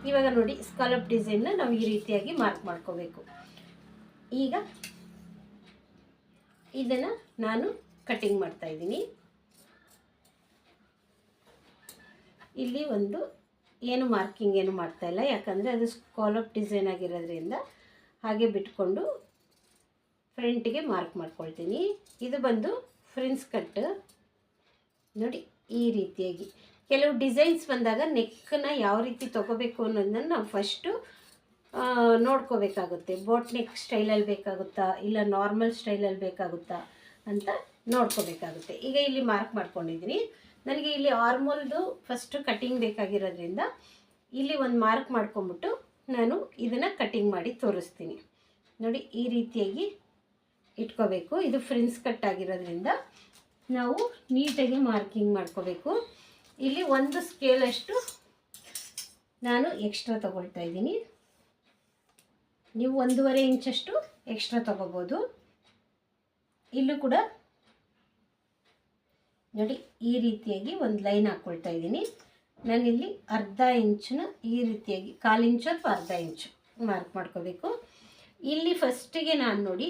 [SPEAKER 1] ಇವಾಗ ನೋಡಿ ಸ್ಕಾಲಪ್ ಡಿಸೈನ್ನ ನಾವು ಈ ರೀತಿಯಾಗಿ ಮಾರ್ಕ್ ಮಾಡ್ಕೋಬೇಕು. ಈಗ ಇದನ್ನು ನಾನು ಕಟಿಂಗ್ ಮಾಡ್ತಾ ಇದ್ದೀನಿ. ಇಲ್ಲಿ ಒಂದು ಏನು ಮಾರ್ಕಿಂಗ್ ಏನು ಮಾಡ್ತಾ ಇಲ್ಲ, ಯಾಕಂದರೆ ಅದು ಸ್ಕಾಲಪ್ ಡಿಸೈನ್ ಆಗಿರೋದ್ರಿಂದ ಹಾಗೆ ಬಿಟ್ಕೊಂಡು ಫ್ರಂಟಿಗೆ ಮಾರ್ಕ್ ಮಾಡ್ಕೊಳ್ತೀನಿ. ಇದು ಬಂದು ಫ್ರಿನ್ಸ್ ಕಟ್ ನೋಡಿ. ಈ ರೀತಿಯಾಗಿ ಕೆಲವು ಡಿಸೈನ್ಸ್ ಬಂದಾಗ ನೆಕ್ಕನ್ನು ಯಾವ ರೀತಿ ತೊಗೋಬೇಕು ಅನ್ನೋದನ್ನ ನಾವು ಫಸ್ಟು ನೋಡ್ಕೋಬೇಕಾಗುತ್ತೆ. ಬೋಟ್ ನೆಕ್ ಸ್ಟೈಲಲ್ಲಿ ಬೇಕಾಗುತ್ತಾ ಇಲ್ಲ ನಾರ್ಮಲ್ ಸ್ಟೈಲಲ್ಲಿ ಬೇಕಾಗುತ್ತಾ ಅಂತ ನೋಡ್ಕೋಬೇಕಾಗುತ್ತೆ. ಈಗ ಇಲ್ಲಿ ಮಾರ್ಕ್ ಮಾಡ್ಕೊಂಡಿದ್ದೀನಿ. ನನಗೆ ಇಲ್ಲಿ ಆರ್ಮೋಲ್ದು ಫಸ್ಟು ಕಟಿಂಗ್ ಬೇಕಾಗಿರೋದ್ರಿಂದ ಇಲ್ಲಿ ಒಂದು ಮಾರ್ಕ್ ಮಾಡ್ಕೊಂಬಿಟ್ಟು ನಾನು ಇದನ್ನು ಕಟಿಂಗ್ ಮಾಡಿ ತೋರಿಸ್ತೀನಿ. ನೋಡಿ ಈ ರೀತಿಯಾಗಿ ಇಟ್ಕೋಬೇಕು. ಇದು ಫ್ರಿನ್ಸ್ ಕಟ್ ಆಗಿರೋದ್ರಿಂದ ನಾವು ನೀಟಾಗಿ ಮಾರ್ಕಿಂಗ್ ಮಾಡ್ಕೋಬೇಕು. ಇಲ್ಲಿ ಒಂದು ಸ್ಕೇಲಷ್ಟು ನಾನು ಎಕ್ಸ್ಟ್ರಾ ತೊಗೊಳ್ತಾ ಇದ್ದೀನಿ. ನೀವು 1.5 ಇಂಚಷ್ಟು ಎಕ್ಸ್ಟ್ರಾ ತೊಗೋಬೋದು. ಇಲ್ಲೂ ಕೂಡ ನೋಡಿ ಈ ರೀತಿಯಾಗಿ ಒಂದು ಲೈನ್ ಹಾಕ್ಕೊಳ್ತಾ ಇದ್ದೀನಿ. ನಾನಿಲ್ಲಿ ಅರ್ಧ ಇಂಚನ್ನ ಈ ರೀತಿಯಾಗಿ 1/4 ಇಂಚು ಅಥವಾ ಅರ್ಧ ಇಂಚು ಮಾರ್ಕ್ ಮಾಡ್ಕೋಬೇಕು. ಇಲ್ಲಿ ಫಸ್ಟಿಗೆ ನಾನು ನೋಡಿ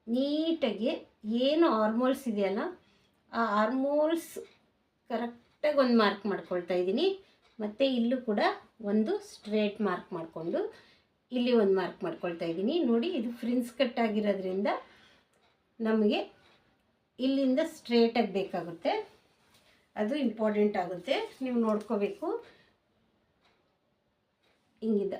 [SPEAKER 1] ನೀಟಾಗಿ ಏನು ಆರ್ಮೋಲ್ಸ್ ಇದೆಯಲ್ಲ ಆ ಆರ್ಮೋಲ್ಸ್ ಕರೆಕ್ಟಾಗಿ ಒಂದು ಮಾರ್ಕ್ ಮಾಡ್ಕೊಳ್ತಾ ಇದ್ದೀನಿ. ಮತ್ತು ಇಲ್ಲೂ ಕೂಡ ಒಂದು ಸ್ಟ್ರೇಟ್ ಮಾರ್ಕ್ ಮಾಡಿಕೊಂಡು ಇಲ್ಲಿ ಒಂದು ಮಾರ್ಕ್ ಮಾಡ್ಕೊಳ್ತಾ ಇದ್ದೀನಿ. ನೋಡಿ ಇದು ಫ್ರಿನ್ಸ್ ಕಟ್ ಆಗಿರೋದ್ರಿಂದ ನಮಗೆ ಇಲ್ಲಿಂದ ಸ್ಟ್ರೇಟಾಗಿ ಬೇಕಾಗುತ್ತೆ, ಅದು ಇಂಪಾರ್ಟೆಂಟ್ ಆಗುತ್ತೆ. ನೀವು ನೋಡ್ಕೋಬೇಕು. ಹಿಂಗಿಂದ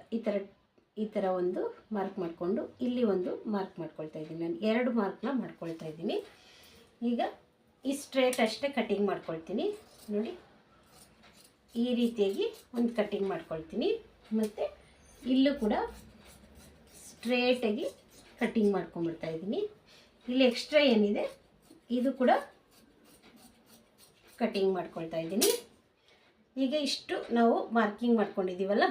[SPEAKER 1] ಈ ಥರ ಒಂದು ಮಾರ್ಕ್ ಮಾಡಿಕೊಂಡು ಇಲ್ಲಿ ಒಂದು ಮಾರ್ಕ್ ಮಾಡ್ಕೊಳ್ತಾ ಇದ್ದೀನಿ. ನಾನು 2 ಮಾರ್ಕ್ನ ಮಾಡ್ಕೊಳ್ತಾ ಇದ್ದೀನಿ. ಈಗ ಈ ಸ್ಟ್ರೇಟ್ ಅಷ್ಟೇ ಕಟಿಂಗ್ ಮಾಡ್ಕೊಳ್ತೀನಿ. ನೋಡಿ ಈ ರೀತಿಯಾಗಿ ಒಂದು ಕಟಿಂಗ್ ಮಾಡ್ಕೊಳ್ತೀನಿ. ಮತ್ತು ಇಲ್ಲೂ ಕೂಡ ಸ್ಟ್ರೇಟಾಗಿ ಕಟಿಂಗ್ ಮಾಡ್ಕೊಂಬಿಡ್ತಾ ಇದ್ದೀನಿ. ಇಲ್ಲಿ ಎಕ್ಸ್ಟ್ರಾ ಏನಿದೆ ಇದು ಕೂಡ ಕಟಿಂಗ್ ಮಾಡ್ಕೊಳ್ತಾ ಇದ್ದೀನಿ. ಈಗ ಇಷ್ಟು ನಾವು ಮಾರ್ಕಿಂಗ್ ಮಾಡ್ಕೊಂಡಿದ್ದೀವಲ್ಲ,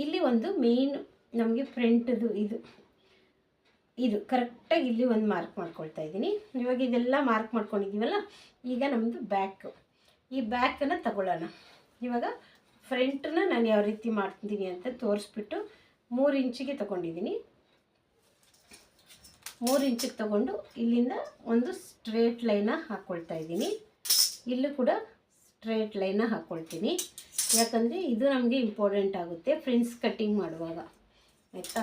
[SPEAKER 1] ಇಲ್ಲಿ ಒಂದು ಮೇನ್ ನಮಗೆ ಫ್ರಂಟ್ದು ಇದು ಕರೆಕ್ಟಾಗಿ ಇಲ್ಲಿ ಒಂದು ಮಾರ್ಕ್ ಮಾಡ್ಕೊಳ್ತಾ ಇದ್ದೀನಿ. ಇವಾಗ ಇದೆಲ್ಲ ಮಾರ್ಕ್ ಮಾಡ್ಕೊಂಡಿದ್ದೀವಲ್ಲ, ಈಗ ನಮ್ಮದು ಬ್ಯಾಕ್. ಈ ಬ್ಯಾಕನ್ನು ತಗೊಳ್ಳೋಣ. ಇವಾಗ ಫ್ರಂಟನ್ನ ನಾನು ಯಾವ ರೀತಿ ಮಾಡ್ತೀನಿ ಅಂತ ತೋರಿಸ್ಬಿಟ್ಟು 3 ಇಂಚಿಗೆ ತೊಗೊಂಡಿದ್ದೀನಿ. 3 ಇಂಚಿಗೆ ತೊಗೊಂಡು ಇಲ್ಲಿಂದ ಒಂದು ಸ್ಟ್ರೇಟ್ ಲೈನ ಹಾಕ್ಕೊಳ್ತಾ ಇದ್ದೀನಿ. ಇಲ್ಲೂ ಕೂಡ ಸ್ಟ್ರೇಟ್ ಲೈನ ಹಾಕ್ಕೊಳ್ತೀನಿ, ಯಾಕಂದರೆ ಇದು ನಮಗೆ ಇಂಪಾರ್ಟೆಂಟ್ ಆಗುತ್ತೆ ಫ್ರಿನ್ಸ್ ಕಟ್ಟಿಂಗ್ ಮಾಡುವಾಗ, ಆಯಿತಾ.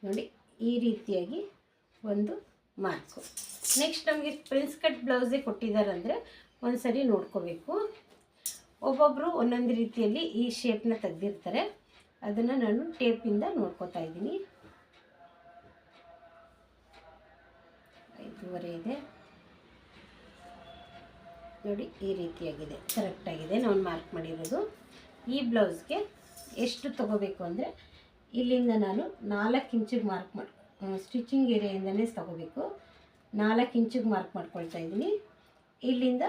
[SPEAKER 1] ನೋಡಿ ಈ ರೀತಿಯಾಗಿ ಒಂದು ಮಾರ್ಕು. ನೆಕ್ಸ್ಟ್ ನಮಗೆ ಫ್ರಿನ್ಸ್ ಕಟ್ ಬ್ಲೌಸೇ ಕೊಟ್ಟಿದ್ದಾರಂದರೆ ಒಂದು ಸರಿ ನೋಡ್ಕೋಬೇಕು. ಒಬ್ಬೊಬ್ಬರು ಒಂದೊಂದು ರೀತಿಯಲ್ಲಿ ಈ ಶೇಪ್ನ ತೆಗೆದಿರ್ತಾರೆ, ಅದನ್ನು ನಾನು ಟೇಪಿಂದ ನೋಡ್ಕೋತಾ ಇದ್ದೀನಿ. 5.5 ಇದೆ ನೋಡಿ, ಈ ರೀತಿಯಾಗಿದೆ, ಕರೆಕ್ಟಾಗಿದೆ ನಾನು ಮಾರ್ಕ್ ಮಾಡಿರೋದು. ಈ ಬ್ಲೌಸ್ಗೆ ಎಷ್ಟು ತೊಗೋಬೇಕು ಅಂದರೆ ಇಲ್ಲಿಂದ ನಾನು 4 ಇಂಚಿಗೆ ಮಾರ್ಕ್ ಮಾಡಿ ಸ್ಟಿಚಿಂಗ್ ಏರಿಯಾಯಿಂದನೇ ತೊಗೋಬೇಕು. 4 ಇಂಚಿಗೆ ಮಾರ್ಕ್ ಮಾಡ್ಕೊಳ್ತಾ ಇದ್ದೀನಿ. ಇಲ್ಲಿಂದ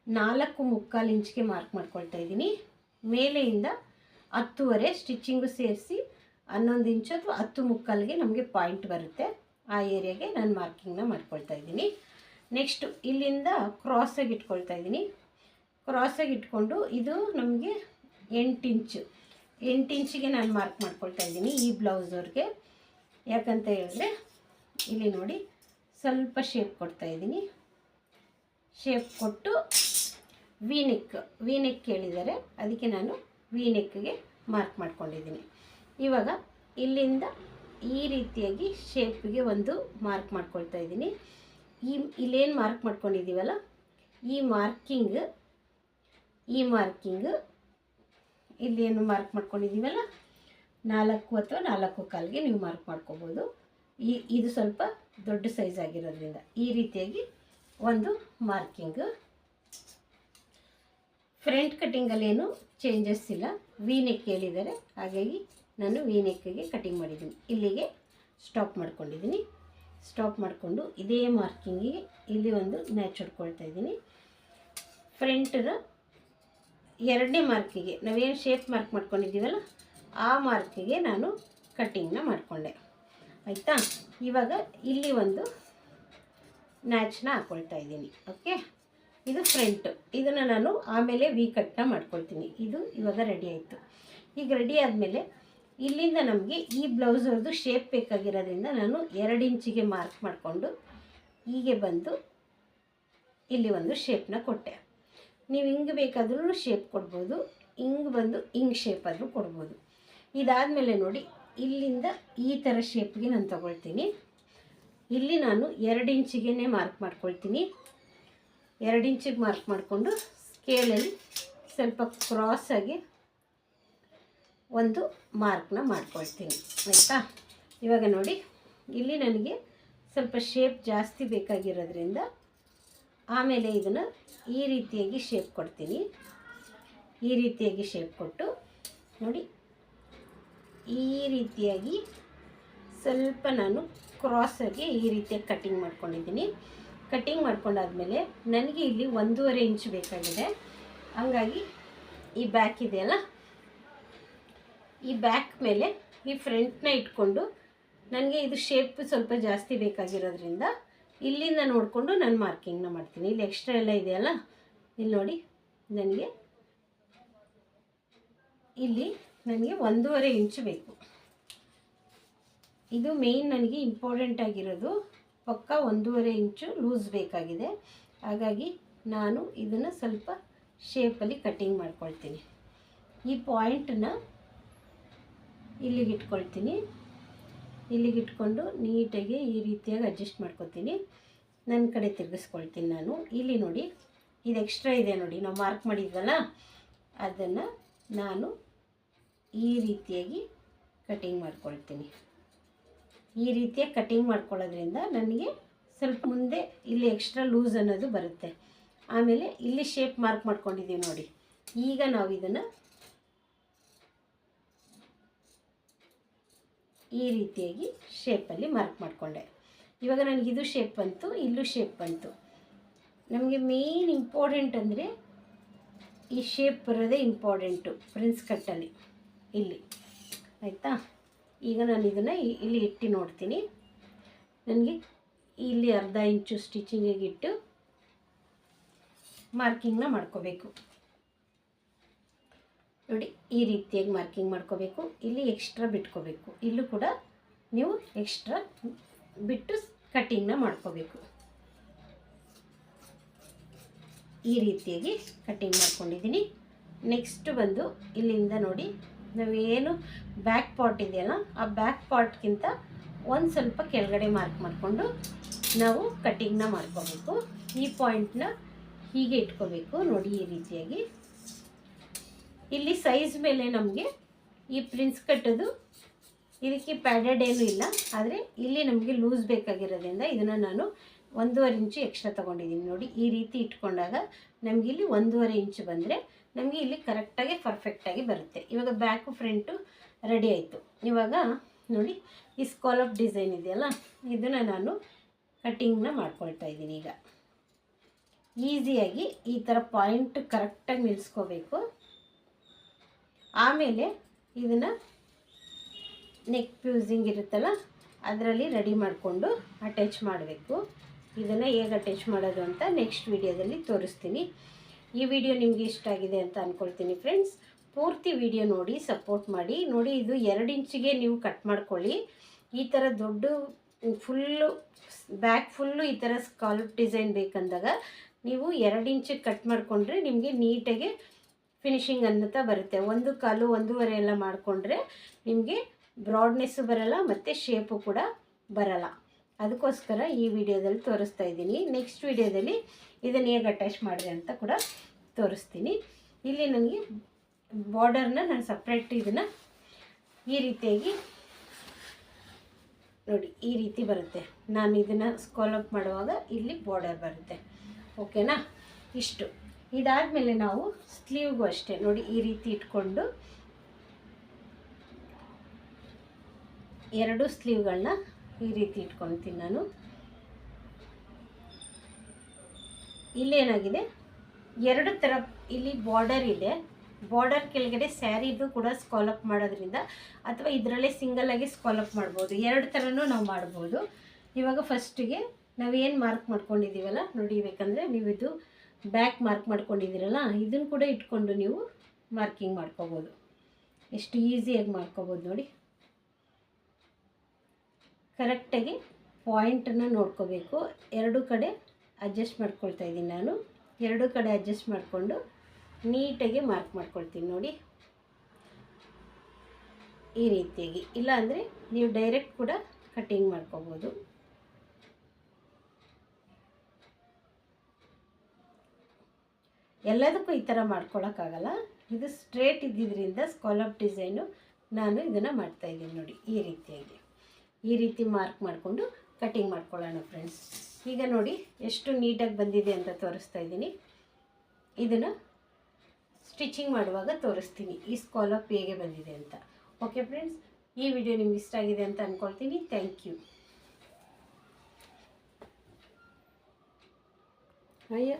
[SPEAKER 1] 4.25 ಇಂಚಿಗೆ ಮಾರ್ಕ್ ಮಾಡ್ಕೊಳ್ತಾ ಇದ್ದೀನಿ. ಮೇಲೆಯಿಂದ 10.5 ಸ್ಟಿಚಿಂಗು ಸೇರಿಸಿ 11 ಇಂಚು ಅಥವಾ 10.25ಗೆ ನಮಗೆ ಪಾಯಿಂಟ್ ಬರುತ್ತೆ. ಆ ಏರಿಯಾಗೆ ನಾನು ಮಾರ್ಕಿಂಗ್ನ ಮಾಡ್ಕೊಳ್ತಾ ಇದ್ದೀನಿ. ನೆಕ್ಸ್ಟು ಇಲ್ಲಿಂದ ಕ್ರಾಸಾಗಿ ಇಟ್ಕೊಳ್ತಾ ಇದ್ದೀನಿ. ಕ್ರಾಸಾಗಿ ಇಟ್ಕೊಂಡು ಇದು ನಮಗೆ 8 ಇಂಚಿಗೆ ನಾನು ಮಾರ್ಕ್ ಮಾಡ್ಕೊಳ್ತಾ ಇದ್ದೀನಿ ಈ ಬ್ಲೌಸವ್ರಿಗೆ. ಯಾಕಂತ ಹೇಳಿದ್ರೆ ಇಲ್ಲಿ ನೋಡಿ ಸ್ವಲ್ಪ ಶೇಪ್ ಕೊಡ್ತಾ ಇದ್ದೀನಿ. ಶೇಪ್ ಕೊಟ್ಟು ವಿ ನೆಕ್ ಕೇಳಿದ್ದಾರೆ, ಅದಕ್ಕೆ ನಾನು ವಿ ನೆಕ್ಗೆ ಮಾರ್ಕ್ ಮಾಡ್ಕೊಂಡಿದ್ದೀನಿ. ಇವಾಗ ಇಲ್ಲಿಂದ ಈ ರೀತಿಯಾಗಿ ಶೇಪಿಗೆ ಒಂದು ಮಾರ್ಕ್ ಮಾಡ್ಕೊಳ್ತಾ ಇದ್ದೀನಿ. ಇಲ್ಲೇನು ಮಾರ್ಕ್ ಮಾಡ್ಕೊಂಡಿದ್ದೀವಲ್ಲ ಈ ಮಾರ್ಕಿಂಗ್ ಇಲ್ಲೇನು ಮಾರ್ಕ್ ಮಾಡ್ಕೊಂಡಿದ್ದೀವಲ್ಲ 4 ಅಥವಾ 4.25ಗೆ ನೀವು ಮಾರ್ಕ್ ಮಾಡ್ಕೋಬೋದು. ಇದು ಸ್ವಲ್ಪ ದೊಡ್ಡ ಸೈಜ್ ಆಗಿರೋದ್ರಿಂದ ಈ ರೀತಿಯಾಗಿ ಒಂದು ಮಾರ್ಕಿಂಗ್. ಫ್ರಂಟ್ ಕಟ್ಟಿಂಗಲ್ಲಿ ಏನು ಚೇಂಜಸ್ ಇಲ್ಲ, ವಿ ನೆಕ್ ಹೇಳಿದ್ದಾರೆ, ಹಾಗಾಗಿ ನಾನು ವಿ ನೆಕ್ಗೆ ಕಟಿಂಗ್ ಮಾಡಿದ್ದೀನಿ. ಇಲ್ಲಿಗೆ ಸ್ಟಾಪ್ ಮಾಡ್ಕೊಂಡಿದ್ದೀನಿ. ಸ್ಟಾಪ್ ಮಾಡಿಕೊಂಡು ಇದೇ ಮಾರ್ಕಿಂಗಿಗೆ ಇಲ್ಲಿ ಒಂದು ಮ್ಯಾಚ್ ಹೊಡ್ಕೊಳ್ತಾ ಇದ್ದೀನಿ. ಫ್ರಂಟನ್ನ ಎರಡನೇ ಮಾರ್ಕಿಗೆ ನಾವೇನು ಶೇಪ್ ಮಾರ್ಕ್ ಮಾಡ್ಕೊಂಡಿದ್ದೀವಲ್ಲ ಆ ಮಾರ್ಕಿಗೆ ನಾನು ಕಟ್ಟಿಂಗ್ನ ಮಾಡಿಕೊಂಡೆ. ಆಯಿತಾ? ಇವಾಗ ಇಲ್ಲಿ ಒಂದು ನ್ಯಾಚನ್ನ ಹಾಕ್ಕೊಳ್ತಾ ಇದ್ದೀನಿ. ಓಕೆ, ಇದು ಫ್ರಂಟು. ಇದನ್ನು ನಾನು ಆಮೇಲೆ ವಿ ಕಟ್ನ ಮಾಡ್ಕೊಳ್ತೀನಿ. ಇದು ಇವಾಗ ರೆಡಿ ಆಯಿತು. ಈಗ ರೆಡಿ ಆದಮೇಲೆ ಇಲ್ಲಿಂದ ನಮಗೆ ಈ ಬ್ಲೌಸ್ ಅವ್ರದ್ದು ಶೇಪ್ ಬೇಕಾಗಿರೋದ್ರಿಂದ ನಾನು 2 ಇಂಚಿಗೆ ಮಾರ್ಕ್ ಮಾಡಿಕೊಂಡು ಹೀಗೆ ಬಂದು ಇಲ್ಲಿ ಒಂದು ಶೇಪ್ನ ಕೊಟ್ಟೆ. ನೀವು ಹಿಂಗೆ ಬೇಕಾದ್ರೂ ಶೇಪ್ ಕೊಡ್ಬೋದು, ಹಿಂಗೆ ಬಂದು ಹಿಂಗೆ ಶೇಪ್ ಆದರೂ ಕೊಡ್ಬೋದು. ಇದಾದಮೇಲೆ ನೋಡಿ, ಇಲ್ಲಿಂದ ಈ ಥರ ಶೇಪ್ಗೆ ನಾನು ತಗೊಳ್ತೀನಿ. ಇಲ್ಲಿ ನಾನು 2 ಇಂಚಿಗೆ ಮಾರ್ಕ್ ಮಾಡ್ಕೊಳ್ತೀನಿ. 2 ಇಂಚಿಗೆ ಮಾರ್ಕ್ ಮಾಡಿಕೊಂಡು ಸ್ಕೇಲಲ್ಲಿ ಸ್ವಲ್ಪ ಕ್ರಾಸಾಗಿ ಒಂದು ಮಾರ್ಕ್ನ ಮಾಡ್ಕೊಳ್ತೀನಿ. ಆಯಿತಾ? ಇವಾಗ ನೋಡಿ, ಇಲ್ಲಿ ನನಗೆ ಸ್ವಲ್ಪ ಶೇಪ್ ಜಾಸ್ತಿ ಬೇಕಾಗಿರೋದ್ರಿಂದ ಆಮೇಲೆ ಇದನ್ನು ಈ ರೀತಿಯಾಗಿ ಶೇಪ್ ಕೊಡ್ತೀನಿ. ಈ ರೀತಿಯಾಗಿ ಶೇಪ್ ಕೊಟ್ಟು ನೋಡಿ, ಈ ರೀತಿಯಾಗಿ ಸ್ವಲ್ಪ ನಾನು ಕ್ರಾಸಾಗಿ ಈ ರೀತಿಯಾಗಿ ಕಟ್ಟಿಂಗ್ ಮಾಡ್ಕೊಂಡಿದ್ದೀನಿ. ಕಟ್ಟಿಂಗ್ ಮಾಡ್ಕೊಂಡಾದ್ಮೇಲೆ ನನಗೆ ಇಲ್ಲಿ 1.5 ಇಂಚ್ ಬೇಕಾಗಿದೆ. ಹಂಗಾಗಿ ಈ ಬ್ಯಾಕ್ ಇದೆಯಲ್ಲ, ಈ ಬ್ಯಾಕ್ ಮೇಲೆ ಈ ಫ್ರಂಟ್ನ ಇಟ್ಕೊಂಡು ನನಗೆ ಇದು ಶೇಪ್ ಸ್ವಲ್ಪ ಜಾಸ್ತಿ ಬೇಕಾಗಿರೋದ್ರಿಂದ ಇಲ್ಲಿಂದ ನೋಡಿಕೊಂಡು ನಾನು ಮಾರ್ಕಿಂಗ್ನ ಮಾಡ್ತೀನಿ. ಇಲ್ಲಿ ಎಕ್ಸ್ಟ್ರಾ ಎಲ್ಲ ಇದೆಯಲ್ಲ, ಇಲ್ಲಿ ನೋಡಿ, ನನಗೆ ಇಲ್ಲಿ ನನಗೆ 1.5 ಇಂಚ್ ಬೇಕು. ಇದು ಮೇಯ್ನ್ ನನಗೆ ಇಂಪಾರ್ಟೆಂಟ್ ಆಗಿರೋದು. ಪಕ್ಕ 1.5 ಇಂಚು ಲೂಸ್ ಬೇಕಾಗಿದೆ. ಹಾಗಾಗಿ ನಾನು ಇದನ್ನು ಸ್ವಲ್ಪ ಶೇಪಲ್ಲಿ ಕಟ್ಟಿಂಗ್ ಮಾಡ್ಕೊಳ್ತೀನಿ. ಈ ಪಾಯಿಂಟನ್ನ ಇಲ್ಲಿಗೆ ಇಟ್ಕೊಳ್ತೀನಿ. ಇಲ್ಲಿಗೆ ಇಟ್ಕೊಂಡು ನೀಟಾಗಿ ಈ ರೀತಿಯಾಗಿ ಅಡ್ಜಸ್ಟ್ ಮಾಡ್ಕೊತೀನಿ. ನನ್ನ ಕಡೆ ತಿರುಗಿಸ್ಕೊಳ್ತೀನಿ ನಾನು. ಇಲ್ಲಿ ನೋಡಿ, ಇದು ಎಕ್ಸ್ಟ್ರಾ ಇದೆ ನೋಡಿ, ನಾವು ಮಾರ್ಕ್ ಮಾಡಿದ್ವಲ್ಲ, ಅದನ್ನು ನಾನು ಈ ರೀತಿಯಾಗಿ ಕಟ್ಟಿಂಗ್ ಮಾಡ್ಕೊಳ್ತೀನಿ. ಈ ರೀತಿಯಾಗಿ ಕಟ್ಟಿಂಗ್ ಮಾಡ್ಕೊಳ್ಳೋದ್ರಿಂದ ನನಗೆ ಸ್ವಲ್ಪ ಮುಂದೆ ಇಲ್ಲಿ ಎಕ್ಸ್ಟ್ರಾ ಲೂಸ್ ಅನ್ನೋದು ಬರುತ್ತೆ. ಆಮೇಲೆ ಇಲ್ಲಿ ಶೇಪ್ ಮಾರ್ಕ್ ಮಾಡ್ಕೊಂಡಿದ್ದೀವಿ ನೋಡಿ. ಈಗ ನಾವು ಇದನ್ನು ಈ ರೀತಿಯಾಗಿ ಶೇಪಲ್ಲಿ ಮಾರ್ಕ್ ಮಾಡಿಕೊಂಡೆ. ಇವಾಗ ನನಗಿದು ಶೇಪ್ ಬಂತು, ಇಲ್ಲೂ ಶೇಪ್ ಬಂತು. ನಮಗೆ ಮೇನ್ ಇಂಪಾರ್ಟೆಂಟ್ ಅಂದರೆ ಈ ಶೇಪ್ ಬರೋದೇ ಇಂಪಾರ್ಟೆಂಟು ಪ್ರಿನ್ಸ್ ಕಟ್ಟಲ್ಲಿ ಇಲ್ಲಿ. ಆಯಿತಾ? ಈಗ ನಾನು ಇದನ್ನು ಇಲ್ಲಿ ಇಟ್ಟು ನೋಡ್ತೀನಿ. ನನಗೆ ಇಲ್ಲಿ 1/2 ಇಂಚು ಸ್ಟಿಚಿಂಗಿಗೆ ಇಟ್ಟು ಮಾರ್ಕಿಂಗ್ನ ಮಾಡ್ಕೋಬೇಕು. ನೋಡಿ, ಈ ರೀತಿಯಾಗಿ ಮಾರ್ಕಿಂಗ್ ಮಾಡ್ಕೋಬೇಕು. ಇಲ್ಲಿ ಎಕ್ಸ್ಟ್ರಾ ಬಿಟ್ಕೋಬೇಕು. ಇಲ್ಲೂ ಕೂಡ ನೀವು ಎಕ್ಸ್ಟ್ರಾ ಬಿಟ್ಟು ಕಟ್ಟಿಂಗ್ನ ಮಾಡ್ಕೋಬೇಕು. ಈ ರೀತಿಯಾಗಿ ಕಟ್ಟಿಂಗ್ ಮಾಡ್ಕೊಂಡಿದ್ದೀನಿ. ನೆಕ್ಸ್ಟ್ ಬಂದು ಇಲ್ಲಿಂದ ನೋಡಿ, ನಾವೇನು ಬ್ಯಾಕ್ ಪಾರ್ಟ್ ಇದೆಯಲ್ಲ, ಆ ಬ್ಯಾಕ್ ಪಾರ್ಟ್ಗಿಂತ ಒಂದು ಸ್ವಲ್ಪ ಕೆಳಗಡೆ ಮಾರ್ಕ್ ಮಾಡಿಕೊಂಡು ನಾವು ಕಟ್ಟಿಂಗ್ನ ಮಾಡ್ಕೋಬೇಕು. ಈ ಪಾಯಿಂಟ್ನ ಹೀಗೆ ಇಟ್ಕೋಬೇಕು ನೋಡಿ. ಈ ರೀತಿಯಾಗಿ ಇಲ್ಲಿ ಸೈಜ್ ಮೇಲೆ ನಮಗೆ ಈ ಪ್ರಿನ್ಸ್ ಕಟ್ಟೋದು ಇದಕ್ಕೆ ಪ್ಯಾಡೆಡ್ ಏನೂ ಇಲ್ಲ. ಆದರೆ ಇಲ್ಲಿ ನಮಗೆ ಲೂಸ್ ಬೇಕಾಗಿರೋದ್ರಿಂದ ಇದನ್ನು ನಾನು 1.5 ಇಂಚು ಎಕ್ಸ್ಟ್ರಾ ತೊಗೊಂಡಿದ್ದೀನಿ. ನೋಡಿ, ಈ ರೀತಿ ಇಟ್ಕೊಂಡಾಗ ನಮಗಿಲ್ಲಿ 1.5 ಇಂಚು ಬಂದರೆ ನಮಗೆ ಇಲ್ಲಿ ಕರೆಕ್ಟಾಗಿ ಪರ್ಫೆಕ್ಟಾಗಿ ಬರುತ್ತೆ. ಇವಾಗ ಬ್ಯಾಕು ಫ್ರಂಟು ರೆಡಿ ಆಯಿತು. ಇವಾಗ ನೋಡಿ, ಈ ಸ್ಕಾಲಪ್ ಡಿಸೈನ್ ಇದೆಯಲ್ಲ, ಇದನ್ನು ನಾನು ಕಟ್ಟಿಂಗ್ನ ಮಾಡ್ಕೊಳ್ತಾ ಇದ್ದೀನಿ. ಈಗ ಈಸಿಯಾಗಿ ಈ ಥರ ಪಾಯಿಂಟ್ ಕರೆಕ್ಟಾಗಿ ನಿಲ್ಲಿಸ್ಕೋಬೇಕು. ಆಮೇಲೆ ಇದನ್ನು ನೆಕ್ ಫ್ಯೂಸಿಂಗ್ ಇರುತ್ತಲ್ಲ, ಅದರಲ್ಲಿ ರೆಡಿ ಮಾಡಿಕೊಂಡು ಅಟ್ಯಾಚ್ ಮಾಡಬೇಕು. ಇದನ್ನು ಹೇಗೆ ಅಟ್ಯಾಚ್ ಮಾಡೋದು ಅಂತ ನೆಕ್ಸ್ಟ್ ವಿಡಿಯೋದಲ್ಲಿ ತೋರಿಸ್ತೀನಿ. ಈ ವಿಡಿಯೋ ನಿಮಗೆ ಇಷ್ಟ ಆಗಿದೆ ಅಂತ ಅಂದ್ಕೊಳ್ತೀನಿ ಫ್ರೆಂಡ್ಸ್. ಪೂರ್ತಿ ವಿಡಿಯೋ ನೋಡಿ ಸಪೋರ್ಟ್ ಮಾಡಿ. ನೋಡಿ, ಇದು 2 ಇಂಚಿಗೆ ನೀವು ಕಟ್ ಮಾಡ್ಕೊಳ್ಳಿ. ಈ ಥರ ದೊಡ್ಡ ಫುಲ್ಲು ಬ್ಯಾಕ್ ಫುಲ್ಲು ಈ ಥರ ಸ್ಕಾಲಪ್ ಡಿಸೈನ್ ಬೇಕಂದಾಗ ನೀವು 2 ಇಂಚಿಗೆ ಕಟ್ ಮಾಡಿಕೊಂಡ್ರೆ ನಿಮಗೆ ನೀಟಾಗಿ ಫಿನಿಶಿಂಗ್ ಅನ್ನುತ್ತಾ ಬರುತ್ತೆ. 1/4 1.5 ಎಲ್ಲ ಮಾಡಿಕೊಂಡ್ರೆ ನಿಮಗೆ ಬ್ರಾಡ್ನೆಸ್ಸು ಬರಲ್ಲ ಮತ್ತು ಶೇಪು ಕೂಡ ಬರಲ್ಲ. ಅದಕ್ಕೋಸ್ಕರ ಈ ವಿಡಿಯೋದಲ್ಲಿ ತೋರಿಸ್ತಾ ಇದ್ದೀನಿ. ನೆಕ್ಸ್ಟ್ ವಿಡಿಯೋದಲ್ಲಿ ಇದನ್ನು ಹೇಗೆ ಅಟ್ಯಾಚ್ ಮಾಡಿದೆ ಅಂತ ಕೂಡ ತೋರಿಸ್ತೀನಿ. ಇಲ್ಲಿ ನನಗೆ ಬಾರ್ಡರ್ನ ನಾನು ಸಪ್ರೇಟ್ ಇದನ್ನು ಈ ರೀತಿಯಾಗಿ ನೋಡಿ, ಈ ರೀತಿ ಬರುತ್ತೆ. ನಾನು ಇದನ್ನು ಸ್ಕಾಲಪ್ ಮಾಡುವಾಗ ಇಲ್ಲಿ ಬಾರ್ಡರ್ ಬರುತ್ತೆ. ಓಕೆನಾ? ಇಷ್ಟು. ಇದಾದಮೇಲೆ ನಾವು ಸ್ಲೀವ್ಗೂ ಅಷ್ಟೇ ನೋಡಿ, ಈ ರೀತಿ ಇಟ್ಕೊಂಡು 2 ಸ್ಲೀವ್ಗಳನ್ನ ಈ ರೀತಿ ಇಟ್ಕೊಳ್ತೀನಿ ನಾನು. ಇಲ್ಲೇನಾಗಿದೆ, 2 ಥರ ಇಲ್ಲಿ ಬಾರ್ಡರ್ ಇದೆ, ಬಾರ್ಡರ್ ಕೆಳಗಡೆ ಸ್ಯಾರಿದು ಕೂಡ ಸ್ಕಾಲಪ್ ಮಾಡೋದ್ರಿಂದ ಅಥವಾ ಇದರಲ್ಲೇ ಸಿಂಗಲಾಗಿ ಸ್ಕಾಲಪ್ ಮಾಡ್ಬೋದು, ಎರಡು ಥರನೂ ನಾವು ಮಾಡ್ಬೋದು. ಇವಾಗ ಫಸ್ಟಿಗೆ ನಾವೇನು ಮಾರ್ಕ್ ಮಾಡ್ಕೊಂಡಿದ್ದೀವಲ್ಲ ನೋಡಿ, ಬೇಕಂದರೆ ನೀವು ಇದು ಬ್ಯಾಕ್ ಮಾರ್ಕ್ ಮಾಡ್ಕೊಂಡಿದ್ದೀರಲ್ಲ ಇದನ್ನು ಕೂಡ ಇಟ್ಕೊಂಡು ನೀವು ಮಾರ್ಕಿಂಗ್ ಮಾಡ್ಕೋಬೋದು. ಎಷ್ಟು ಈಸಿಯಾಗಿ ಮಾಡ್ಕೋಬೋದು ನೋಡಿ. ಕರೆಕ್ಟಾಗಿ ಪಾಯಿಂಟನ್ನು ನೋಡ್ಕೋಬೇಕು. ಎರಡು ಕಡೆ ಅಡ್ಜಸ್ಟ್ ಮಾಡ್ಕೊಳ್ತಾ ಇದ್ದೀನಿ ನಾನು. ಎರಡು ಕಡೆ ಅಡ್ಜಸ್ಟ್ ಮಾಡಿಕೊಂಡು ನೀಟಾಗಿ ಮಾರ್ಕ್ ಮಾಡ್ಕೊಳ್ತೀನಿ ನೋಡಿ, ಈ ರೀತಿಯಾಗಿ. ಇಲ್ಲಾಂದರೆ ನೀವು ಡೈರೆಕ್ಟ್ ಕೂಡ ಕಟ್ಟಿಂಗ್ ಮಾಡ್ಕೋಬೋದು. ಎಲ್ಲದಕ್ಕೂ ಈ ಥರ ಮಾಡ್ಕೊಳಕ್ಕಾಗಲ್ಲ. ಇದು ಸ್ಟ್ರೇಟ್ ಇದ್ದಿದ್ದರಿಂದ ಸ್ಕಾಲಪ್ ಡಿಸೈನು ನಾನು ಇದನ್ನು ಮಾಡ್ತಾಯಿದ್ದೀನಿ ನೋಡಿ, ಈ ರೀತಿಯಾಗಿ. ಈ ರೀತಿ ಮಾರ್ಕ್ ಮಾಡಿಕೊಂಡು ಕಟ್ಟಿಂಗ್ ಮಾಡ್ಕೊಳ್ಳೋಣ ಫ್ರೆಂಡ್ಸ್. ಈಗ ನೋಡಿ ಎಷ್ಟು ನೀಟಾಗಿ ಬಂದಿದೆ ಅಂತ ತೋರಿಸ್ತಾ ಇದ್ದೀನಿ. ಇದನ್ನು ಸ್ಟಿಚಿಂಗ್ ಮಾಡುವಾಗ ತೋರಿಸ್ತೀನಿ ಈ ಸ್ಕಾಲಪ್ ಹೇಗೆ ಬಂದಿದೆ ಅಂತ. ಓಕೆ ಫ್ರೆಂಡ್ಸ್, ಈ ವಿಡಿಯೋ ನಿಮ್ಗೆ ಇಷ್ಟ ಆಗಿದೆ ಅಂತ ಅಂದ್ಕೊಳ್ತೀನಿ. Thank you. ಅಯ್ಯ